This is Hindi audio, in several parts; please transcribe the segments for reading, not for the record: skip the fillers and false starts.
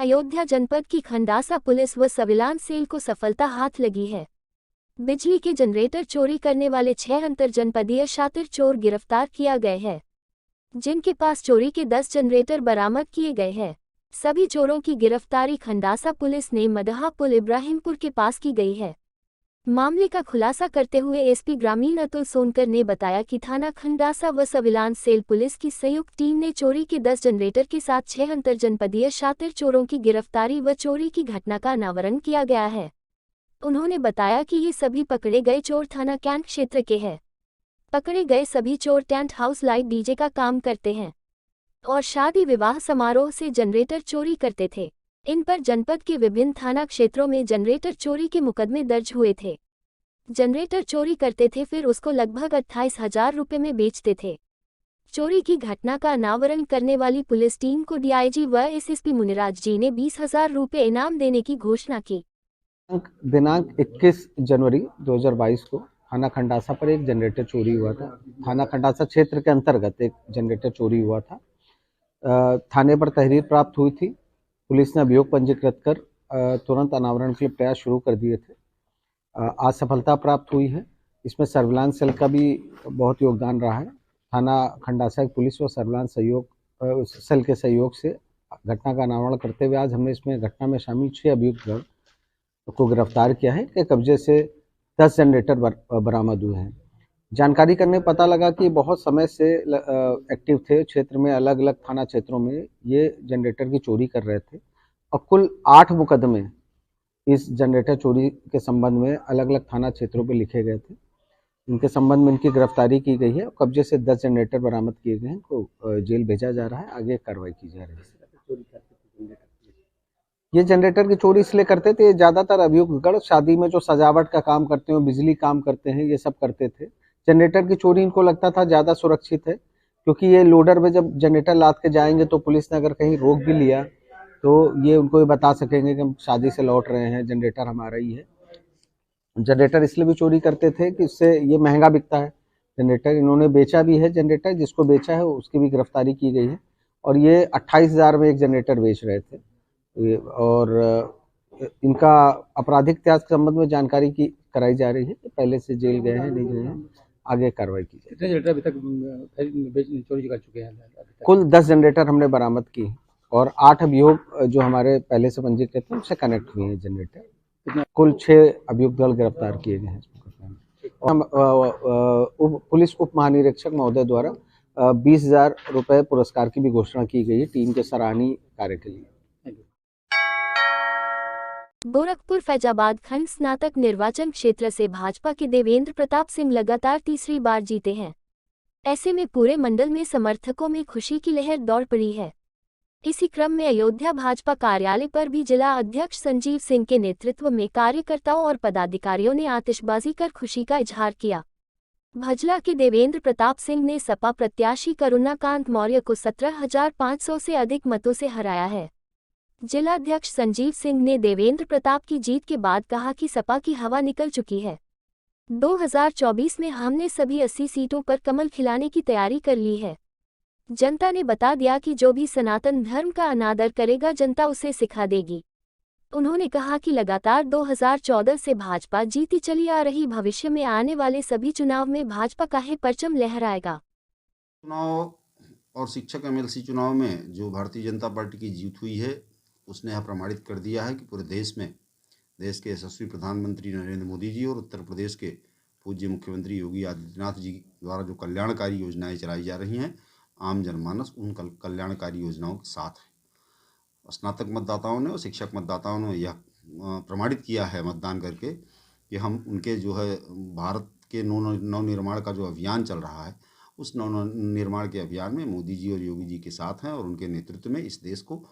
अयोध्या जनपद की खंडासा पुलिस व सर्विलांस सेल को सफलता हाथ लगी है। बिजली के जनरेटर चोरी करने वाले 6 अंतरजनपदीय शातिर चोर गिरफ्तार किया गए हैं, जिनके पास चोरी के 10 जनरेटर बरामद किए गए हैं। सभी चोरों की गिरफ्तारी खंडासा पुलिस ने मदहा पुल इब्राहिमपुर के पास की गई है। मामले का खुलासा करते हुए एसपी ग्रामीण अतुल सोनकर ने बताया कि थाना खंडासा व सर्विलांस सेल पुलिस की संयुक्त टीम ने चोरी के 10 जनरेटर के साथ 6 अंतरजनपदीय शातिर चोरों की गिरफ्तारी व चोरी की घटना का अनावरण किया गया है। उन्होंने बताया कि ये सभी पकड़े गए चोर थाना कैंट क्षेत्र के हैं। पकड़े गए सभी चोर टेंट हाउस लाइट डीजे का काम करते हैं और शादी विवाह समारोह से जनरेटर चोरी करते थे। इन पर जनपद के विभिन्न थाना क्षेत्रों में जनरेटर चोरी के मुकदमे दर्ज हुए थे। जनरेटर चोरी करते थे, फिर उसको लगभग 28,000 रुपये में बेचते थे। चोरी की घटना का अनावरण करने वाली पुलिस टीम को डीआईजी व एसएसपी मुनिराज जी ने 20,000 रुपये इनाम देने की घोषणा की। दिनांक 21 जनवरी 2022 को थाना खंडासा पर एक जनरेटर चोरी हुआ था। थाना खंडासा क्षेत्र के अंतर्गत एक जनरेटर चोरी हुआ था। थाने पर तहरीर प्राप्त हुई थी। पुलिस ने अभियोग पंजीकृत कर तुरंत अनावरण के लिए प्रयास शुरू कर दिए थे। आज सफलता प्राप्त हुई है। इसमें सर्विलांस सेल का भी बहुत योगदान रहा है। थाना खंडासा की पुलिस व सर्विलांस सेल के सहयोग से घटना का अनावरण करते हुए आज हमने इसमें घटना में शामिल 6 अभियुक्त को गिरफ्तार किया है कि कब्जे से 10 जनरेटर बरामद हुए हैं। जानकारी करने पता लगा कि बहुत समय से एक्टिव थे क्षेत्र में, अलग अलग थाना क्षेत्रों में ये जनरेटर की चोरी कर रहे थे और कुल 8 मुकदमे इस जनरेटर चोरी के संबंध में अलग अलग थाना क्षेत्रों पे लिखे गए थे। इनके संबंध में इनकी गिरफ्तारी की गई है। कब्जे से 10 जनरेटर बरामद किए गए हैं, को जेल भेजा जा रहा है, आगे कार्रवाई की जा रही है। ये जनरेटर की चोरी इसलिए करते थे, ज्यादातर अभियुक्तगण शादी में जो सजावट का काम करते हैं, बिजली काम करते हैं, ये सब करते थे। जनरेटर की चोरी इनको लगता था ज्यादा सुरक्षित है, क्योंकि ये लोडर में जब जनरेटर लाद के जाएंगे तो पुलिस ने अगर कहीं रोक भी लिया तो ये उनको भी बता सकेंगे कि हम शादी से लौट रहे हैं, जनरेटर हमारा ही है। जनरेटर इसलिए भी चोरी करते थे कि इससे ये महंगा बिकता है जनरेटर। इन्होंने बेचा भी है जनरेटर, जिसको बेचा है उसकी भी गिरफ्तारी की गई है और ये 28,000 में एक जनरेटर बेच रहे थे। और इनका आपराधिक इतिहास के संबंध में जानकारी की कराई जा रही है कि पहले से जेल गए हैं, नहीं गए हैं, आगे कार्रवाई की जाए। कितने जनरेटर अभी तक चोरी कर चुके हैं? कुल 10 जनरेटर हमने बरामद की और 8 अभियोग जो हमारे पहले से पंजीकृत हैं उनसे कनेक्ट हुए हैं जनरेटर। कुल 6 अभियुक्त दल गिरफ्तार किए गए हैं। और पुलिस उप महानिरीक्षक महोदय द्वारा 20,000 रुपये पुरस्कार की भी घोषणा की गई है टीम के सराहनीय कार्य के लिए। गोरखपुर फैजाबाद खंड स्नातक निर्वाचन क्षेत्र से भाजपा के देवेंद्र प्रताप सिंह लगातार तीसरी बार जीते हैं। ऐसे में पूरे मंडल में समर्थकों में खुशी की लहर दौड़ पड़ी है। इसी क्रम में अयोध्या भाजपा कार्यालय पर भी जिला अध्यक्ष संजीव सिंह के नेतृत्व में कार्यकर्ताओं और पदाधिकारियों ने आतिशबाजी कर खुशी का इजहार किया। भजला के देवेंद्र प्रताप सिंह ने सपा प्रत्याशी करुणाकांत मौर्य को 17,500 से अधिक मतों से हराया है। जिलाध्यक्ष संजीव सिंह ने देवेंद्र प्रताप की जीत के बाद कहा कि सपा की हवा निकल चुकी है। 2024 में हमने सभी 80 सीटों पर कमल खिलाने की तैयारी कर ली है। जनता ने बता दिया कि जो भी सनातन धर्म का अनादर करेगा जनता उसे सिखा देगी। उन्होंने कहा कि लगातार 2014 से भाजपा जीती चली आ रही, भविष्य में आने वाले सभी चुनाव में भाजपा का ही परचम लहराएगा। चुनाव और शिक्षक एमएलसी चुनाव में जो भारतीय जनता पार्टी की जीत हुई है उसने यह प्रमाणित कर दिया है कि पूरे देश में देश के यशस्वी प्रधानमंत्री नरेंद्र मोदी जी और उत्तर प्रदेश के पूज्य मुख्यमंत्री योगी आदित्यनाथ जी द्वारा जो कल्याणकारी योजनाएं चलाई जा रही हैं, आम जनमानस उन कल्याणकारी योजनाओं के साथ है। स्नातक मतदाताओं ने और शिक्षक मतदाताओं ने यह प्रमाणित किया है मतदान करके कि हम उनके जो है भारत के नवनिर्माण का जो अभियान चल रहा है उस नवनिर्माण के अभियान में मोदी जी और योगी जी के साथ हैं और उनके नेतृत्व में इस देश को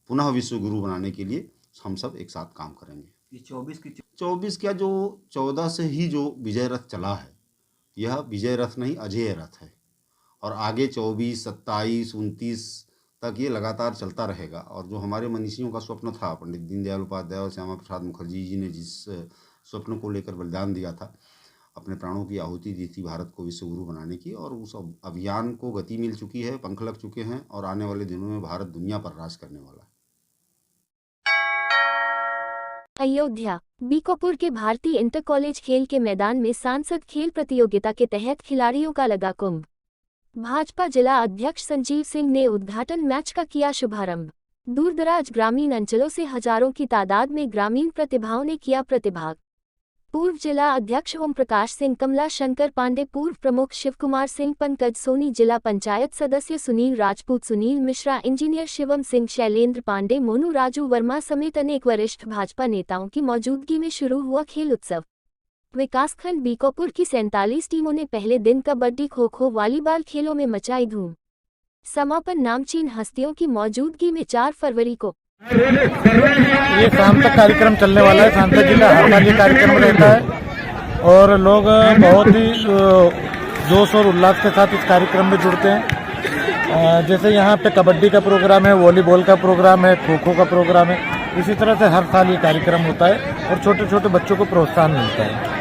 पुनः विश्व गुरु बनाने के लिए हम सब एक साथ काम करेंगे। 24 क्या, जो 14 से ही जो विजय रथ चला है, यह विजय रथ नहीं अजय रथ है और आगे 24, 27, 29 तक ये लगातार चलता रहेगा। और जो हमारे मनीषियों का स्वप्न था, पंडित दीनदयाल उपाध्याय और श्यामा प्रसाद मुखर्जी जी ने जिस स्वप्न को लेकर बलिदान दिया था, अपने प्राणों की आहुति दी थी भारत को विश्व गुरु बनाने की, और उस अभियान को गति मिल चुकी है, पंख लग चुके हैं और आने वाले दिनों में भारत दुनिया पर राज करने वाला है। अयोध्या बीकोपुर के भारतीय इंटर कॉलेज खेल के मैदान में सांसद खेल प्रतियोगिता के तहत खिलाड़ियों का लगा कुंभ। भाजपा जिला अध्यक्ष संजीव सिंह ने उद्घाटन मैच का किया शुभारंभ। दूरदराज ग्रामीण अंचलों से हजारों की तादाद में ग्रामीण प्रतिभाओं ने किया प्रतिभाग। पूर्व जिला अध्यक्ष ओम प्रकाश सिंह, कमला शंकर पांडे, पूर्व प्रमुख शिवकुमार सिंह, पंकज सोनी, जिला पंचायत सदस्य सुनील राजपूत, सुनील मिश्रा, इंजीनियर शिवम सिंह, शैलेंद्र पांडे, मोनू, राजू वर्मा समेत अनेक वरिष्ठ भाजपा नेताओं की मौजूदगी में शुरू हुआ खेल उत्सव। विकासखंड बीकोपुर की 47 टीमों ने पहले दिन कबड्डी, खो-खो, वॉलीबॉल खेलों में मचाई धूम। समापन नामचीन हस्तियों की मौजूदगी में 4 फरवरी को ये शाम तक कार्यक्रम चलने वाला है। सांसद जी का हर साल ये कार्यक्रम रहता है और लोग बहुत ही जोश और उल्लास के साथ इस कार्यक्रम में जुड़ते हैं। जैसे यहाँ पे कबड्डी का प्रोग्राम है, वॉलीबॉल का प्रोग्राम है, खो खो का प्रोग्राम है, इसी तरह से हर साल ये कार्यक्रम होता है और छोटे छोटे बच्चों को प्रोत्साहन मिलता है।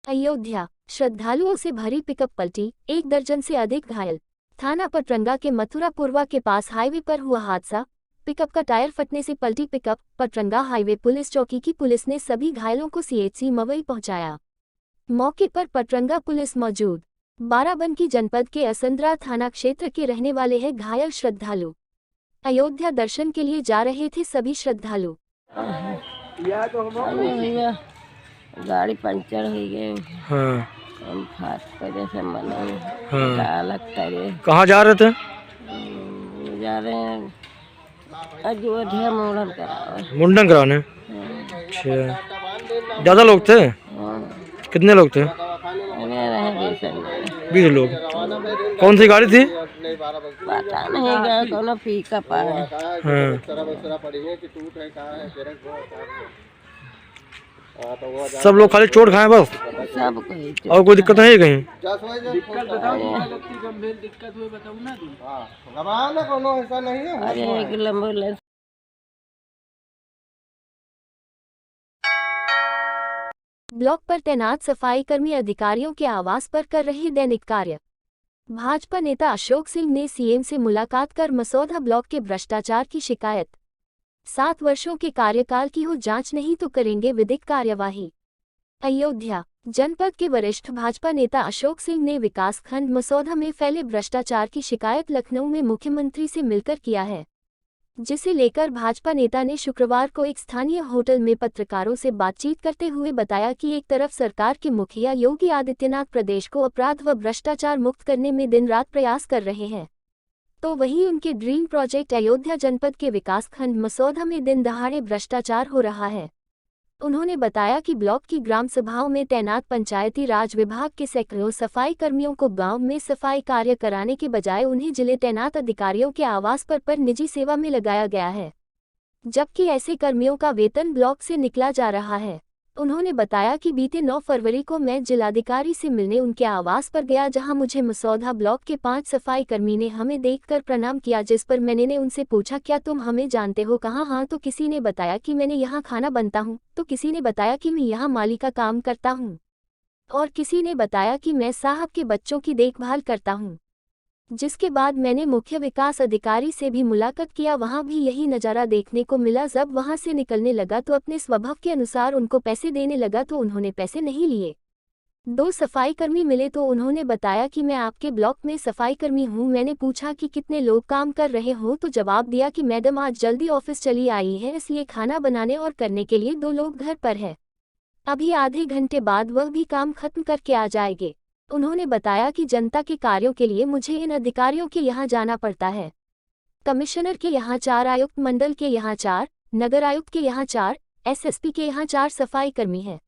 अयोध्या श्रद्धालुओं से भरी पिकअप पलटी, 1 दर्जन से अधिक घायल। थाना पटरंगा के मथुरापुरवा के पास हाईवे पर हुआ हादसा। पिकअप का टायर फटने से पलटी पिकअप। पटरंगा हाईवे पुलिस चौकी की पुलिस ने सभी घायलों को सीएचसी मवई पहुंचाया। मौके पर पटरंगा पुलिस मौजूद। बाराबंकी जनपद के असंद्रा थाना क्षेत्र के रहने वाले हैं घायल श्रद्धालु। अयोध्या दर्शन के लिए जा रहे थे सभी श्रद्धालु। गाड़ी पंचर हो गई। हाँ। हम फास्ट करे से मना। हाँ। लगता है। कहाँ जा रहे थे? जा रहे हैं अयोध्या मुंडन कराने। अच्छा, ज़्यादा लोग थे? कितने लोग थे? 20 लोग। कौन सी गाड़ी थी? पता नहीं गया, कौन पिकअप है। हाँ। सब लोग खाली चोट खाए बस? सब कोई और कोई दिक्कत नहीं है कहीं? अरे एक एम्बुलेंस। ब्लॉक पर तैनात सफाई कर्मी अधिकारियों के आवास पर कर रही दैनिक कार्य। भाजपा नेता अशोक सिंह ने सीएम से मुलाकात कर मसौदा ब्लॉक के भ्रष्टाचार की शिकायत। 7 वर्षों के कार्यकाल की हो जांच, नहीं तो करेंगे विधिक कार्यवाही। अयोध्या जनपद के वरिष्ठ भाजपा नेता अशोक सिंह ने विकासखंड मसौदा में फैले भ्रष्टाचार की शिकायत लखनऊ में मुख्यमंत्री से मिलकर किया है, जिसे लेकर भाजपा नेता ने शुक्रवार को एक स्थानीय होटल में पत्रकारों से बातचीत करते हुए बताया कि एक तरफ सरकार के मुखिया योगी आदित्यनाथ प्रदेश को अपराध व भ्रष्टाचार मुक्त करने में दिन रात प्रयास कर रहे हैं, तो वहीं उनके ड्रीम प्रोजेक्ट अयोध्या जनपद के विकासखंड मसौदा में दिन दहाड़े भ्रष्टाचार हो रहा है। उन्होंने बताया कि ब्लॉक की ग्राम सभाओं में तैनात पंचायती राज विभाग के सैकड़ों सफाई कर्मियों को गांव में सफाई कार्य कराने के बजाय उन्हें जिले तैनात अधिकारियों के आवास पर निजी सेवा में लगाया गया है, जबकि ऐसे कर्मियों का वेतन ब्लॉक से निकला जा रहा है। उन्होंने बताया कि बीते 9 फरवरी को मैं जिलाधिकारी से मिलने उनके आवास पर गया, जहां मुझे मसौदा ब्लॉक के 5 सफाई कर्मी ने हमें देखकर प्रणाम किया, जिस पर मैंने उनसे पूछा, क्या तुम हमें जानते हो? कहाँ? हाँ। तो किसी ने बताया कि मैंने यहाँ खाना बनता हूँ, तो किसी ने बताया कि मैं यहाँ माली का काम करता हूँ, और किसी ने बताया कि मैं साहब के बच्चों की देखभाल करता हूँ। जिसके बाद मैंने मुख्य विकास अधिकारी से भी मुलाकात किया, वहां भी यही नज़ारा देखने को मिला। जब वहां से निकलने लगा तो अपने स्वभाव के अनुसार उनको पैसे देने लगा, तो उन्होंने पैसे नहीं लिए। 2 सफाई कर्मी मिले तो उन्होंने बताया कि मैं आपके ब्लॉक में सफाई कर्मी हूं। मैंने पूछा कि कितने लोग काम कर रहे हो, तो जवाब दिया कि मैडम आज जल्दी ऑफिस चली आई है, इसलिए खाना बनाने और करने के लिए 2 लोग घर पर है। अभी आधे घंटे बाद वह भी काम खत्म करके आ जाएंगे। उन्होंने बताया कि जनता के कार्यों के लिए मुझे इन अधिकारियों के यहाँ जाना पड़ता है। कमिश्नर के यहाँ 4, आयुक्त मंडल के यहाँ 4, नगर आयुक्त के यहाँ 4, एसएसपी के यहाँ 4 सफाई कर्मी हैं,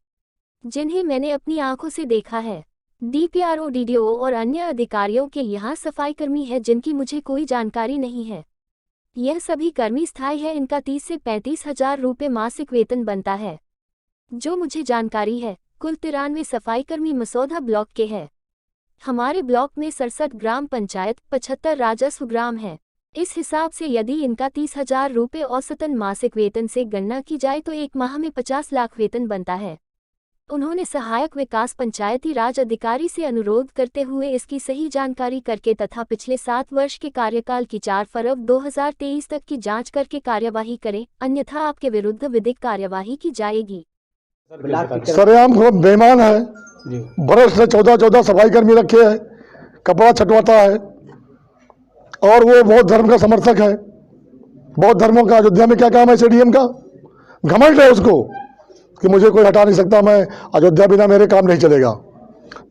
जिन्हें मैंने अपनी आंखों से देखा है। डीपीआरओ, डीडीओ और अन्य अधिकारियों के यहाँ सफाई कर्मी है, जिनकी मुझे कोई जानकारी नहीं है। यह सभी कर्मी स्थायी है। इनका 30 से 35 हजार रुपये मासिक वेतन बनता है। जो मुझे जानकारी है, कुल 93 सफाई कर्मी मसौदा ब्लॉक के हैं। हमारे ब्लॉक में 67 ग्राम पंचायत, 75 राजस्व ग्राम है। इस हिसाब से यदि इनका 30,000 रुपये औसतन मासिक वेतन से गणना की जाए तो एक माह में 50 लाख वेतन बनता है। उन्होंने सहायक विकास पंचायती राज अधिकारी से अनुरोध करते हुए इसकी सही जानकारी करके तथा पिछले 7 वर्ष के कार्यकाल की 4 फरवरी 2023 तक की जांच करके कार्यवाही करें, अन्यथा आपके विरुद्ध विधिक कार्यवाही की जाएगी। सरेआम खूब बेईमान है। बरस से 14 सफाई कर्मी रखे हैं, कपड़ा छटवाता है और वो बौद्ध धर्म का समर्थक है। बौद्ध धर्मों का अयोध्या में क्या काम है? CDM का घमंड है उसको कि मुझे कोई हटा नहीं सकता, मैं अयोध्या बिना मेरे काम नहीं चलेगा,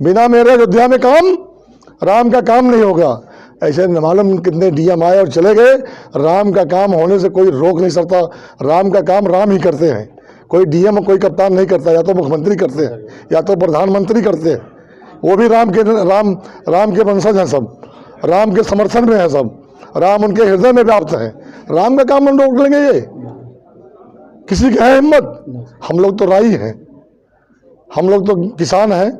बिना मेरे अयोध्या में काम राम का काम नहीं होगा। ऐसे न मालूम कितने DM आए और चले गए। राम का काम होने से कोई रोक नहीं सकता। राम का काम राम ही करते हैं, कोई DM कोई कप्तान नहीं करता। या तो मुख्यमंत्री करते हैं या तो प्रधानमंत्री करते हैं, वो भी राम के वंशज हैं, सब राम के समर्थन में है, सब राम उनके हृदय में व्याप्त है। राम का काम हम रोक लेंगे? ये किसी की है हिम्मत? हम लोग तो राई हैं, हम लोग तो किसान हैं,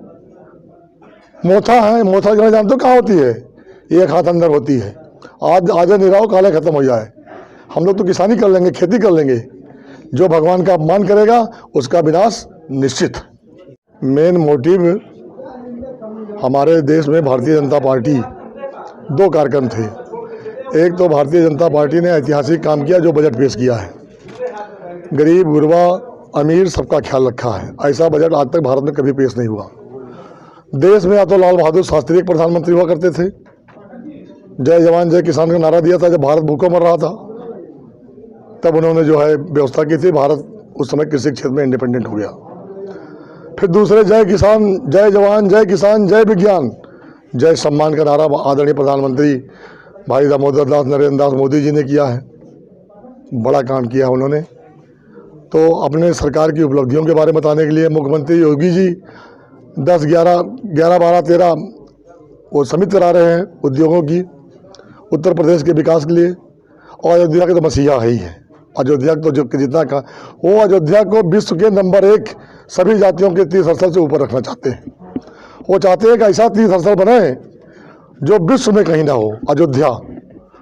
मोथा है। मोथा जो जानते हो कहाँ होती है? एक हाथ अंदर होती है। आज आजा नहीं रहा हो, काले खत्म हो जाए। हम लोग तो किसानी कर लेंगे, खेती कर लेंगे। जो भगवान का अपमान करेगा उसका विनाश निश्चित। मेन मोटिव हमारे देश में भारतीय जनता पार्टी 2 कार्यक्रम थे। एक तो भारतीय जनता पार्टी ने ऐतिहासिक काम किया, जो बजट पेश किया है। गरीब गुरबा अमीर सबका ख्याल रखा है। ऐसा बजट आज तक भारत में कभी पेश नहीं हुआ। देश में या तो लाल बहादुर शास्त्री एक प्रधानमंत्री हुआ करते थे, जय जवान जय किसान का नारा दिया था जब भारत भूखों मर रहा था, तब उन्होंने जो है व्यवस्था की थी। भारत उस समय कृषि क्षेत्र में इंडिपेंडेंट हो गया। फिर दूसरे जय किसान जय जवान जय किसान जय विज्ञान जय सम्मान का नारा आदरणीय प्रधानमंत्री भाई दामोदर दास नरेंद्र दास मोदी जी ने किया है। बड़ा काम किया उन्होंने। तो अपने सरकार की उपलब्धियों के बारे में बताने के लिए मुख्यमंत्री योगी जी 10, 11, 12, 13 वो समिति करा रहे हैं उद्योगों की, उत्तर प्रदेश के विकास के लिए। और अयोध्या के तो मसीहा है ही है। अयोध्या तो जो जितना का वो अयोध्या को विश्व के नंबर 1 सभी जातियों के तीर्थ स्थल से ऊपर रखना चाहते हैं। वो चाहते हैं कि ऐसा तीर्थ स्थल बने जो विश्व में कहीं ना हो। अयोध्या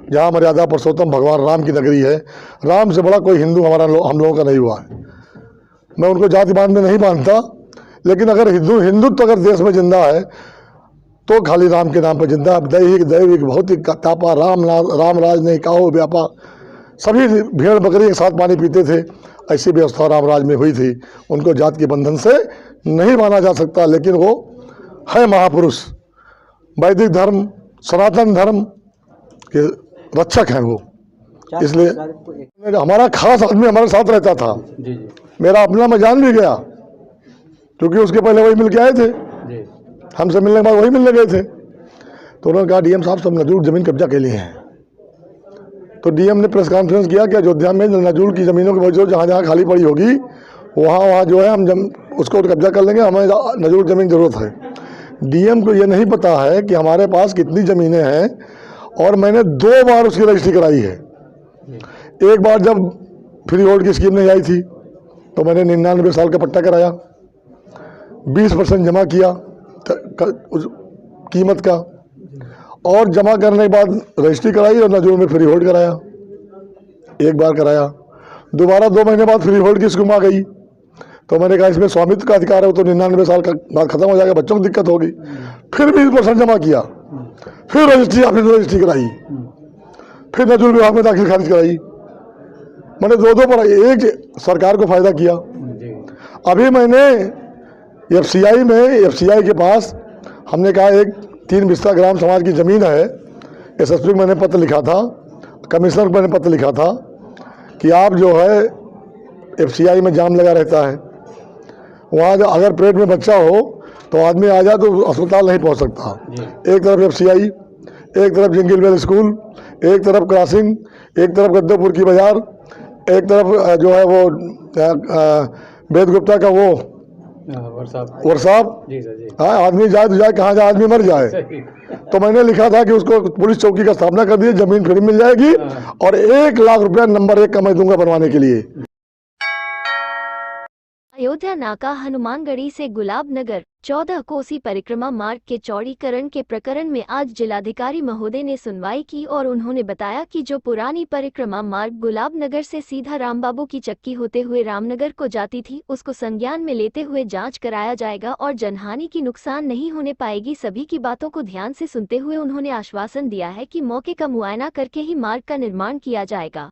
जहाँ मर्यादा पुरुषोत्तम भगवान राम की नगरी है। राम से बड़ा कोई हिंदू हम लोगों का नहीं हुआ है। मैं उनको जातिवाद में नहीं मानता, लेकिन अगर हिंदुत्व अगर देश में जिंदा है तो खाली राम के नाम पर जिंदा। दैविक भौतिक तापा राम राज नहीं काहो व्यापा। सभी भेड़ बकरी एक साथ पानी पीते थे। ऐसी व्यवस्था रामराज में हुई थी। उनको जात के बंधन से नहीं माना जा सकता, लेकिन वो है महापुरुष। वैदिक धर्म सनातन धर्म के रक्षक हैं वो। इसलिए हमारा खास आदमी हमारे साथ रहता था। मेरा अपना मैं जान भी गया, क्योंकि उसके पहले वही मिल के आए थे। हमसे मिलने के बाद वही मिलने गए थे। तो उन्होंने कहा DM साहब सब नजूल ज़मीन कब्जा के लिए हैं। तो DM ने प्रेस कॉन्फ्रेंस किया कि अयोध्या में नजूल की ज़मीनों की वजह जहाँ जहाँ खाली पड़ी होगी वहाँ जो है हम उसको कब्जा कर लेंगे, हमें नजूल ज़मीन ज़रूरत है। DM को ये नहीं पता है कि हमारे पास कितनी ज़मीनें हैं, और मैंने 2 बार उसकी रजिस्ट्री कराई है। एक बार जब फ्री होल्ड की स्कीम नहीं आई थी तो मैंने 99 साल का पट्टा कराया, 20% जमा किया उस कीमत का, और जमा करने के बाद रजिस्ट्री कराई और नजूल में फ्री होल्ड कराया। एक बार कराया, दोबारा 2 महीने बाद फ्री होल्ड की स्कीम आ गई। तो मैंने कहा इसमें स्वामित्व का अधिकार है, वो तो 99 साल का बाद खत्म हो जाएगा, बच्चों को दिक्कत होगी। फिर 20% जमा किया, फिर रजिस्ट्री कराई, फिर नजूल विभाग में दाखिल खारिज कराई। मैंने 2 पर एक सरकार को फायदा किया। अभी मैंने FCI के पास हमने कहा एक 3 बिस्सा ग्राम समाज की ज़मीन है। SSP को मैंने पत्र लिखा था, कमिश्नर को मैंने पत्र लिखा था कि आप जो है FCI में जाम लगा रहता है, वहाँ अगर पेट में बच्चा हो तो आदमी आ जाए तो अस्पताल नहीं पहुँच सकता। एक तरफ FCI, एक तरफ जिंगिलवेल स्कूल, एक तरफ क्रॉसिंग, एक तरफ गद्दोपुर की बाजार, एक तरफ जो है वो वेद गुप्ता का वो वर्कशॉप। हाँ, आदमी जाए तो जाए, कहाँ जाए आदमी मर जाए। तो मैंने लिखा था कि उसको पुलिस चौकी का स्थापना कर दिए, जमीन फ्री मिल जाएगी और 1 लाख रुपया नंबर 1 का मैं दूंगा बनवाने के लिए। अयोध्या नाका हनुमानगढ़ी से गुलाबनगर 14 कोसी परिक्रमा मार्ग के चौड़ीकरण के प्रकरण में आज जिलाधिकारी महोदय ने सुनवाई की और उन्होंने बताया कि जो पुरानी परिक्रमा मार्ग गुलाबनगर से सीधा रामबाबू की चक्की होते हुए रामनगर को जाती थी उसको संज्ञान में लेते हुए जांच कराया जाएगा और जनहानि की नुकसान नहीं होने पाएगी। सभी की बातों को ध्यान से सुनते हुए उन्होंने आश्वासन दिया है कि मौके का मुआयना करके ही मार्ग का निर्माण किया जाएगा।